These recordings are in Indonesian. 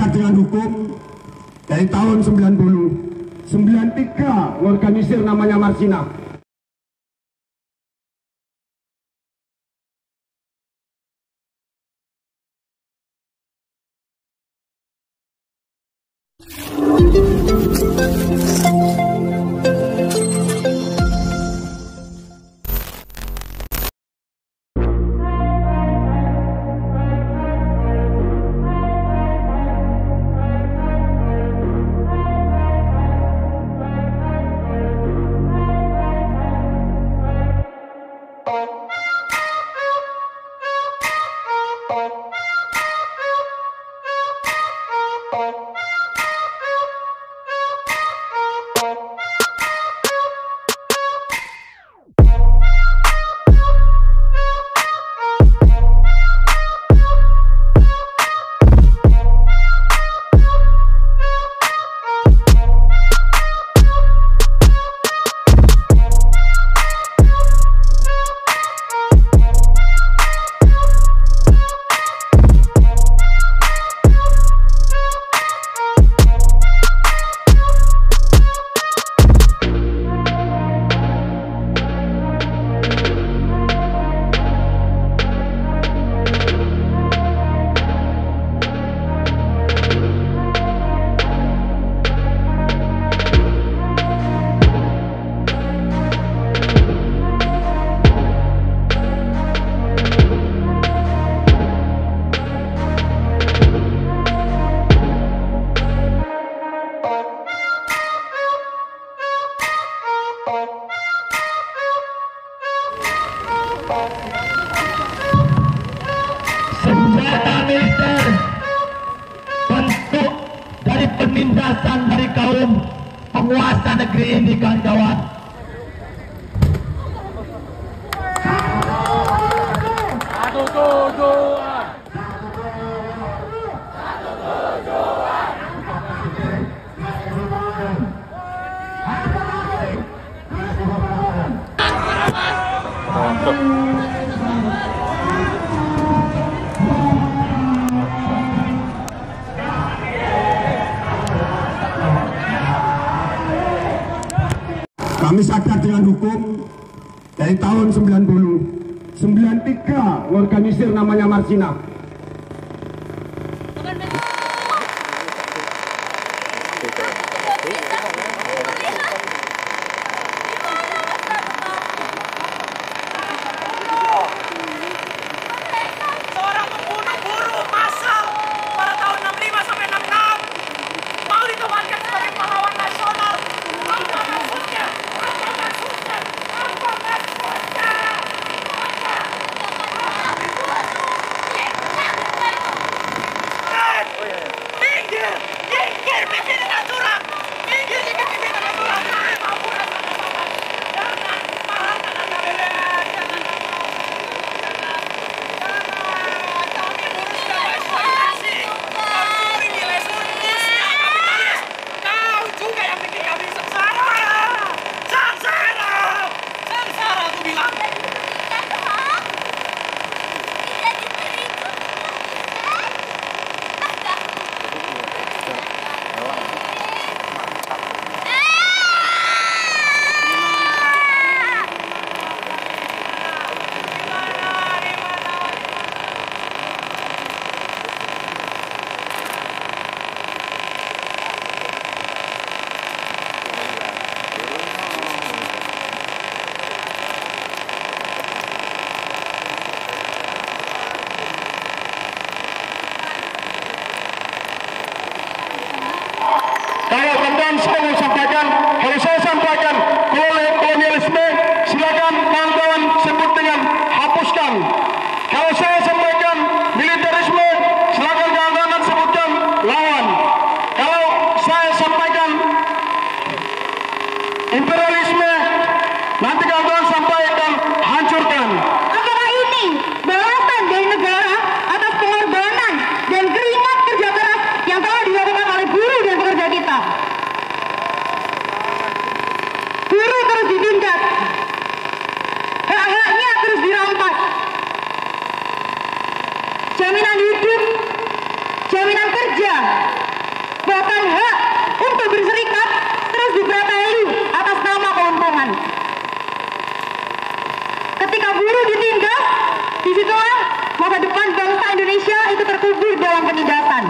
Dengan hukum dari tahun 93 organisir namanya Marsina. Senjata militer bentuk dari penindasan dari kaum penguasa negeri ini, kawan-kawan. Kami sadar dengan hukum dari tahun 93 organisir namanya Marsina. Seorang pembunuh buruh massal pada tahun 65 sampai 66 mau ditobatkan sebagai pahlawan nasional. Apa maksudnya? Apa maksudnya? Apa maksudnya? masa depan bangsa Indonesia itu terkubur dalam penindasan.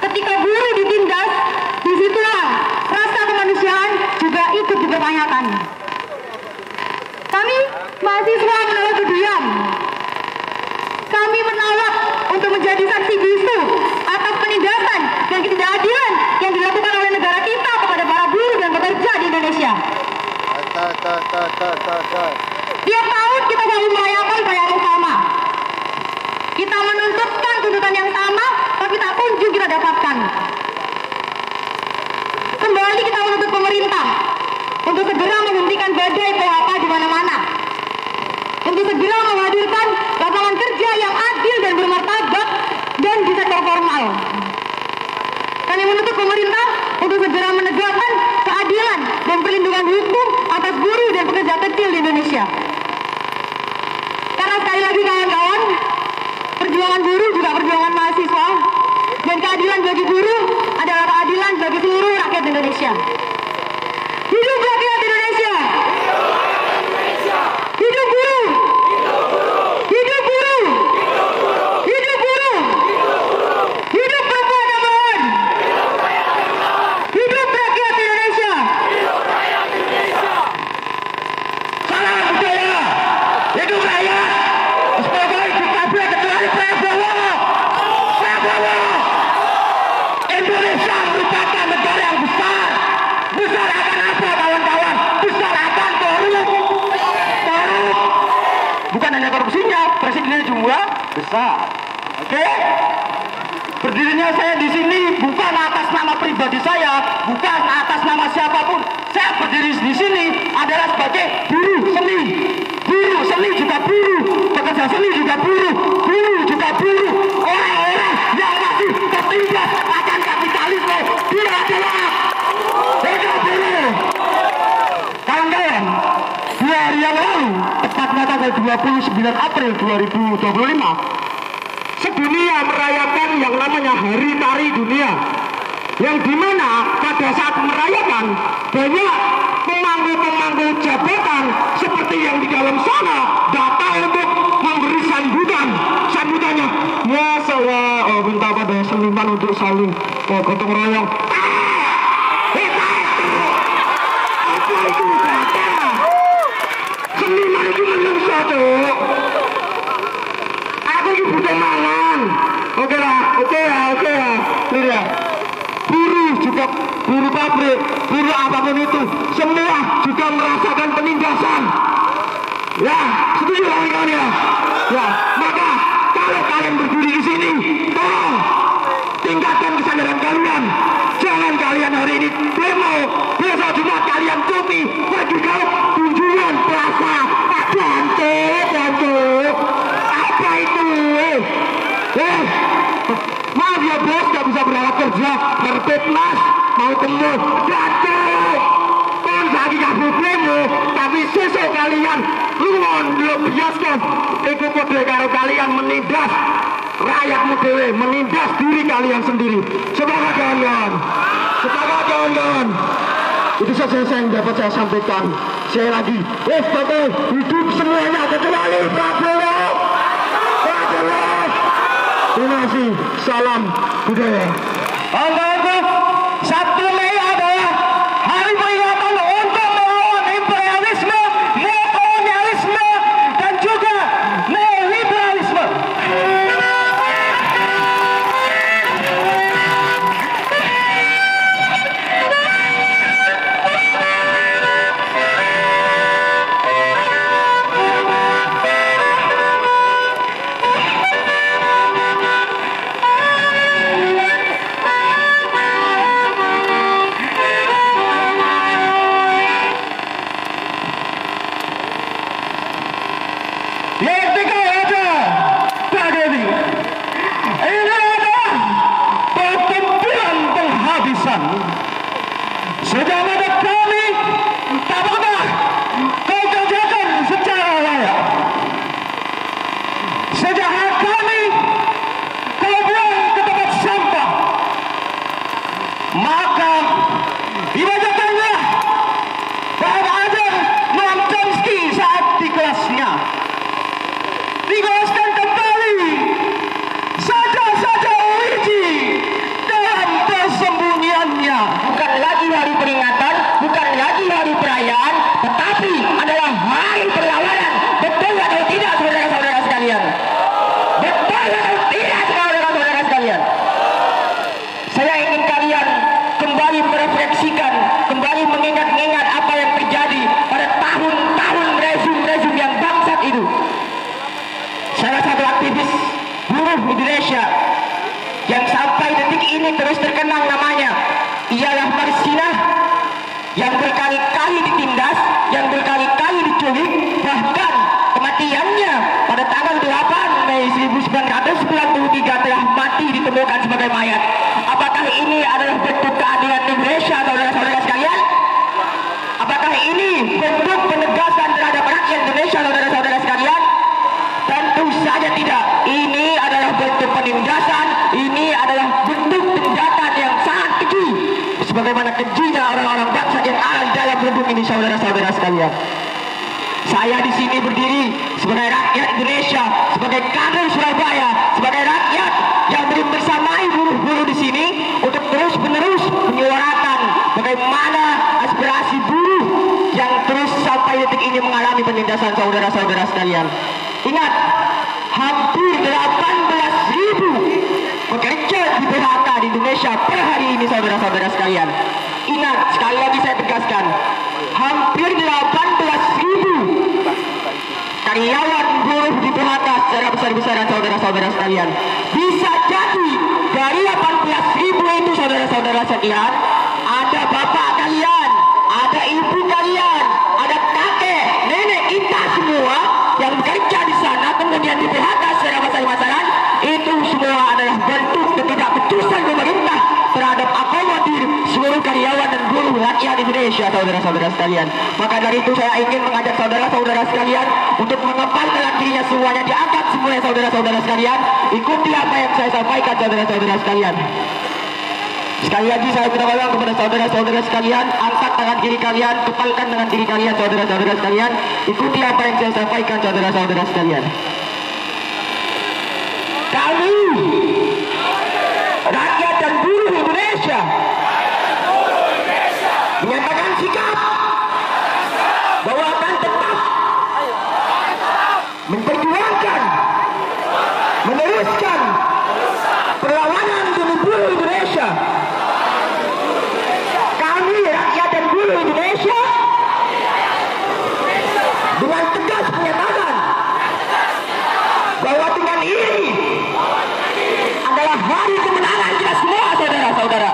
Ketika buruh ditindas, disitulah rasa kemanusiaan juga ikut dipertanyakan. Kami mahasiswa menolak berdiam. Kami menolak untuk menjadi saksi bisu atas penindasan dan ketidakadilan yang dilakukan oleh negara kita kepada para buruh dan pekerja di Indonesia. Tiap tahun kita selalu merayakan perayaan yang sama. Kita menuntutkan tuntutan yang sama, tapi tak kunjung kita dapatkan. Kembali kita menuntut pemerintah untuk segera menghentikan badai PHK di mana-mana, untuk segera menghadirkan lapangan kerja yang adil dan bermartabat dan di sektor formal. Kami menuntut pemerintah untuk segera menegakkan keadilan dan perlindungan hukum atas buruh dan pekerja kecil di Indonesia. Karena sekali lagi kawan-kawan, perjuangan buruh juga perjuangan mahasiswa, dan keadilan bagi buruh adalah keadilan bagi seluruh rakyat Indonesia. Hidup rakyat Indonesia! Hidup buruh! Hidup buruh! Hidup buruh! Hidup perempuan yang melawan! Hidup rakyat Indonesia! Salam budaya, hidup rakyat. Semoga ditabrak kecuali Prabowo. Indonesia merupakan negara yang besar. Besar akan apa kawan-kawan? Besar akan korup. Bukan hanya korupsinya, presidennya juga besar. Oke? Berdirinya saya di sini bukan atas nama pribadi saya, bukan atas nama siapapun. Saya berdiri di sini adalah sebagai buruh seni. Buruh seni juga buruh, pekerja seni juga buruh, buruh juga buruh. Orang-orang yang masih tertindas akan kapitalisme, dia adalah hidup buruh. Kawan-kawan, 2 hari yang lalu, tepatnya tanggal 29 April 2025, sedunia merayakan yang namanya Hari Tari Dunia, yang dimana pada saat merayakan banyak pemangku-pemangku jabatan seperti yang di dalam sana datang untuk memberi sambutannya. Ya saya minta pada seniman untuk saling gotong royong. Apa itu kata? Seniman itu menungso tuh. Aku ini butuh mangan. Oke lah. Lihat. Buruh juga, buruh pabrik, buruh apapun itu, semua juga merasakan penindasan. Ya, setuju kawan-kawan ya? Ya, maka kalau kalian berdiri di sini, tolong tingkatkan kesadaran kalian. Jangan kalian hari ini demo, besok juga kalian cuti, pergi ke kunjungan plaza. Bantu. Apa itu? Maaf ya bos, gak bisa berangkat kerja, tertib mas, mau tembus, jatuh. Pon lagi gak problemo, tapi sesok kalian lungon di bioskop, ikut kode karo kalian menindas rakyatmu dewe, menindas diri kalian sendiri. Semangat kawan-kawan. Itu saja yang dapat saya sampaikan. Saya lagi, betul, hidup semuanya kecuali Prabowo. Terima kasih. Salam budaya. Untuk 1 Mei adalah hari peringatan untuk melawan imperialisme, neokolonialisme, dan juga neoliberalisme. Sejak mana kami tak pernah kau kerjakan secara layak. Sejak kami kau buang ke tempat sampah, maka dibacakanlah bahwa ada Noam Chomsky saat di kelasnya. 3 ditemukan sebagai mayat. Apakah ini adalah bentuk keadilan Indonesia, saudara-saudara sekalian? Apakah ini bentuk penegasan terhadap rakyat Indonesia, saudara-saudara sekalian? Tentu saja tidak. Ini adalah bentuk penindasan, ini adalah bentuk tindakan yang sangat keji, sebagaimana kejinya orang-orang bangsa yang ada di dalam gedung ini, saudara-saudara sekalian. Saya di sini berdiri sebagai rakyat Indonesia, sebagai kader Surabaya, sebagai rakyat yang bersamai buruh-buruh di sini untuk terus-menerus menyuarakan bagaimana aspirasi buruh yang terus sampai detik ini mengalami penindasan, saudara-saudara sekalian. Ingat, hampir 18.000 pekerja di PHK di Indonesia per hari ini, saudara-saudara sekalian. Ingat, sekali lagi saya tegaskan, hampir 18.000 karyawan buruh di PHK secara besar-besaran, saudara-saudara sekalian. Bisa jadi dari 18.000 itu, saudara-saudara sekalian, ada bapak kalian, ada ibu kalian, ada kakek, nenek kita semua yang bekerja di sana kemudian di PHK secara besar-besaran. Itu semua adalah bentuk ketidakbecusan pemerintah terhadap akomodir seluruh karyawan dan buruh rakyat Indonesia, saudara-saudara sekalian. Maka dari itu saya ingin mengajak saudara-saudara sekalian untuk mengepalkan dirinya semuanya, diangkat semuanya, saudara-saudara sekalian. Ikuti apa yang saya sampaikan, saudara-saudara sekalian. Sekali lagi saya minta tolong kepada saudara-saudara sekalian, angkat tangan kiri kalian, kepalkan tangan kiri kalian, saudara-saudara sekalian. Ikuti apa yang saya sampaikan, saudara-saudara sekalian. Kami rakyat dan buruh Indonesia menyatakan sikap bahwa akan tetap memperjuangkan, meneruskan perlawanan demi buruh Indonesia. Kami rakyat dan buruh Indonesia dengan tegas menyatakan bahwa dengan ini adalah hari kemenangan kita semua, saudara-saudara.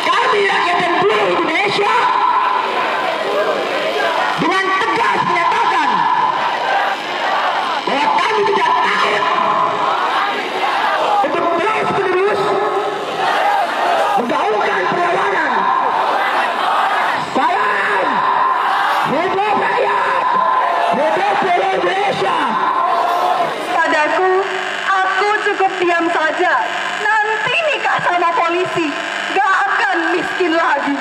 Kami rakyat dan buruh Indonesia dengan tegas menyatakan bahwa kami tidak takut untuk terus-menerus menggaungkan perlawanan. Salam, hidup rakyat, hidup buruh Indonesia. Padaku, aku cukup diam saja. Nanti nikah sama polisi, gak akan miskin lagi.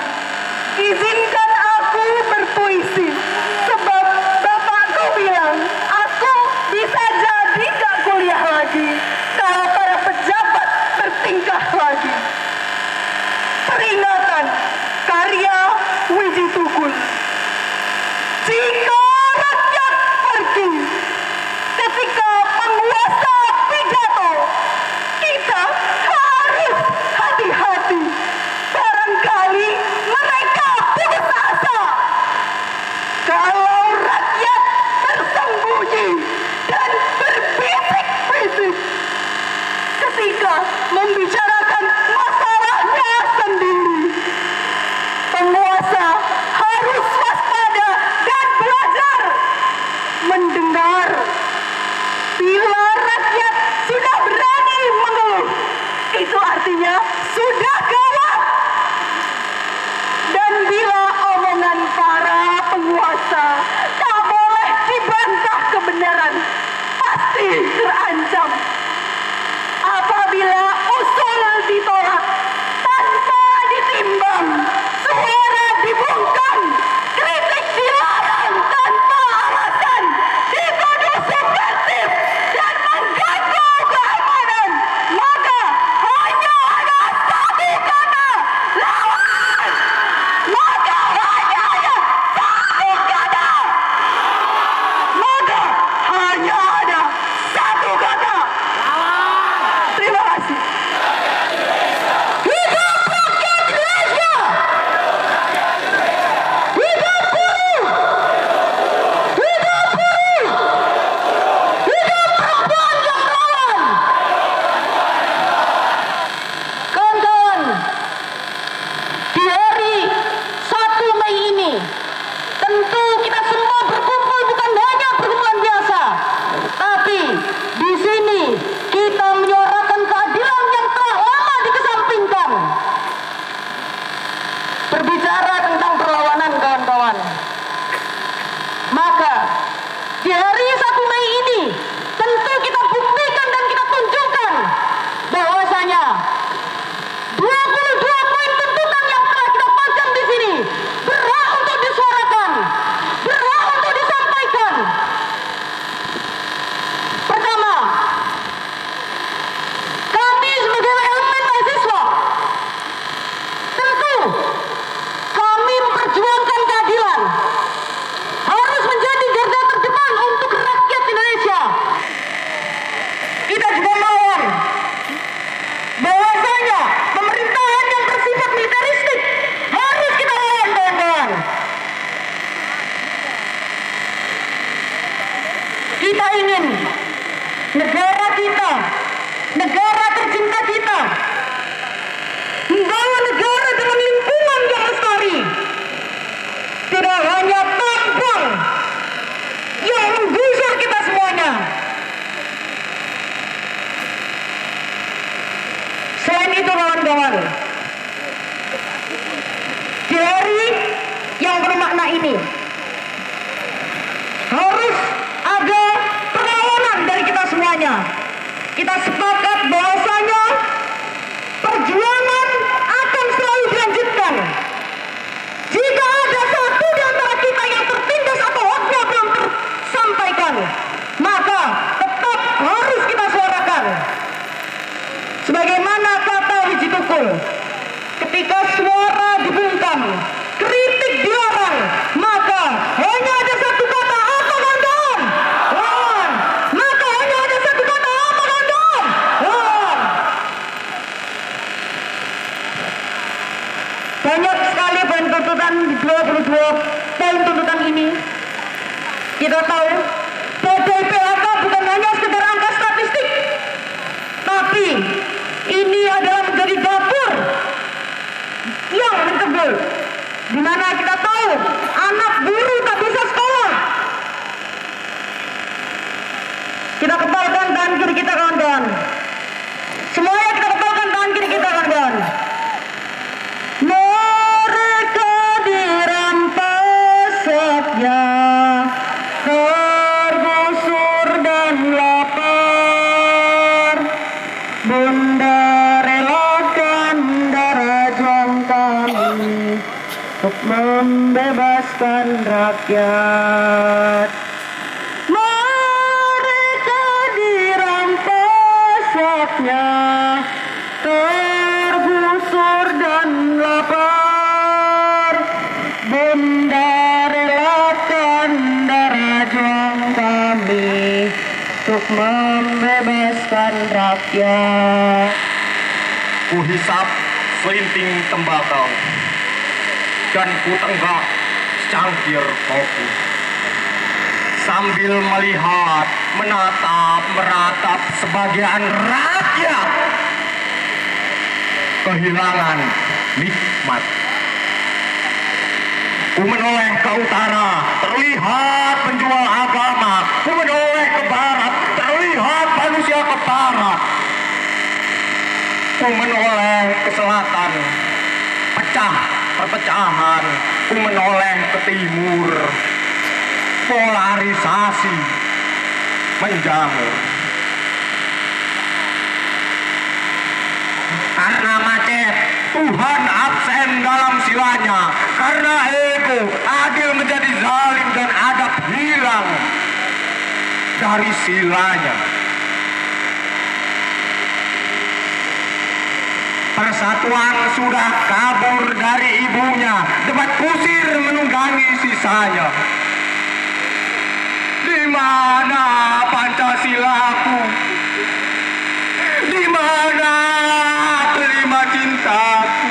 Izinkan aku berpuisi, sebab bapakku bilang aku bisa jadi gak kuliah lagi kalau para pejabat bertingkah lagi. Peringatan karya Wiji Tukul. Jika rakyat pergi ketika penguasa pidato, kita harus hati-hati. Barangkali mereka putus kawan-kawan, di hari yang bermakna ini harus ada perlawanan dari kita semuanya. Kita sepakat bahwasanya perjuangan akan selalu dilanjutkan. Jika ada satu di antara kita yang tertindas atau haknya belum tersampaikan, maka tetap harus kita suarakan. Sebagaimana kata Wiji Tukul, ketika suara dibungkam, kritik dilarang, maka hanya ada satu kata, apa kawan-kawan? Lawan. Maka hanya ada satu kata, apa kawan-kawan? Lawan. Banyak sekali poin tuntutan di 22 poin tuntutan ini. Kita tahu badai PHK bukan hanya sekedar angka statistik, tapi ini adalah menjadi dapur yang mencebur, di mana kita tahu anak buruh tak bisa sekolah. Kita kepalkan tangan kiri kita, kawan-kawan. Semuanya kita kepalkan tangan kiri kita, kawan-kawan. Mereka dirampas haknya, tergusur dan lapar. Bunda relakan darah juang kami untuk membebaskan rakyat. Mereka dirampas haknya, tergusur dan lapar. Bunda relakan darah juang kami untuk membebaskan rakyat. Kuhisap selinting tembakau dan kutenggak secangkir kopi, sambil melihat, menatap, meratap sebagian rakyat kehilangan nikmat. Ku menoleh ke utara, terlihat penjual agama. Ku menoleh ke barat, terlihat manusia ke barat. Ku menoleh ke selatan, pecah perpecahan. Ku menoleh ke timur, polarisasi menjamur. Karena macet, Tuhan absen dalam silanya. Karena ego, adil menjadi zalim dan adab hilang dari silanya. Persatuan sudah kabur dari ibunya, debat kusir menunggangi sisanya. Di mana Pancasilaku? Di mana terima cintaku?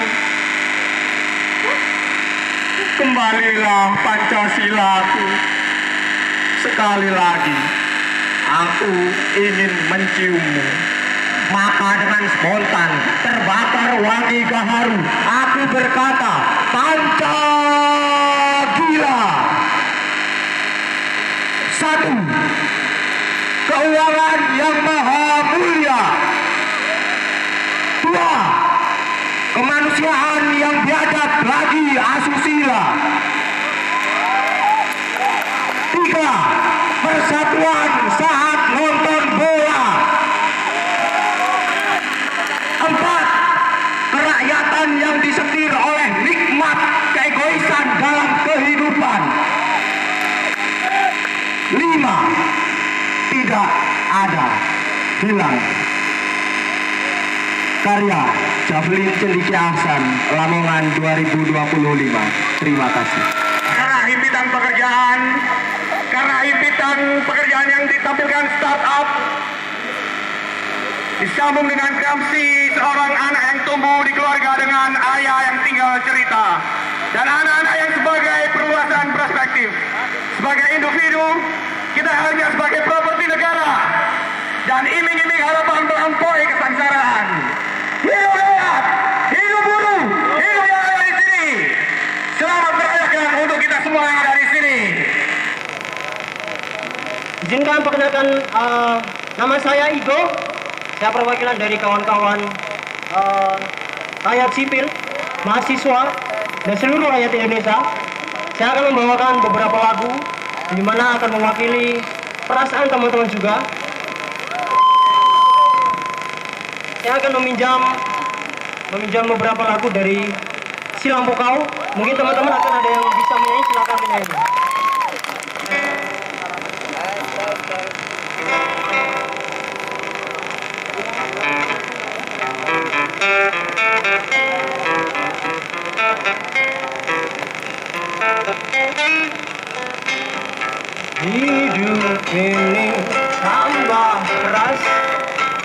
Kembalilah Pancasilaku. Sekali lagi aku ingin menciummu. Maka dengan spontan terbakar wangi gaharu, aku berkata, Pancagila. 1. Keuangan yang maha mulia. 2. Kemanusiaan yang biadab lagi asusila. 3. Persatuan saat nonton bola. 4. Kerakyatan yang disetir oleh nikmat keegoisan dalam kehidupan. 5. Tidak ada hilang. Karya Javelin Cendikia Ahsan, Lamongan 2025. Terima kasih. Karena himpitan pekerjaan yang ditampilkan startup disambung dengan kreasi seorang anak yang tumbuh di keluarga dengan ayah yang tinggal cerita, dan anak-anak yang sebagai perluasan perspektif. Sebagai individu, kita hanya sebagai properti negara dan iming-iming harapan melampaui kesengsaraan. Hidup rakyat, hidup buruh, hidup yang ada di sini. Selamat merayakan untuk kita semua yang ada di sini. Izinkan perkenalkan nama saya Igo. Saya perwakilan dari kawan-kawan rakyat sipil, mahasiswa, dan seluruh rakyat Indonesia, saya akan membawakan beberapa lagu di mana akan mewakili perasaan teman-teman juga. Saya akan meminjam beberapa lagu dari Si Lampu Kau. Mungkin teman-teman akan ada yang bisa menyanyi, silakan menyanyi. Hidup ini tambah keras,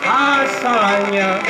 masalahnya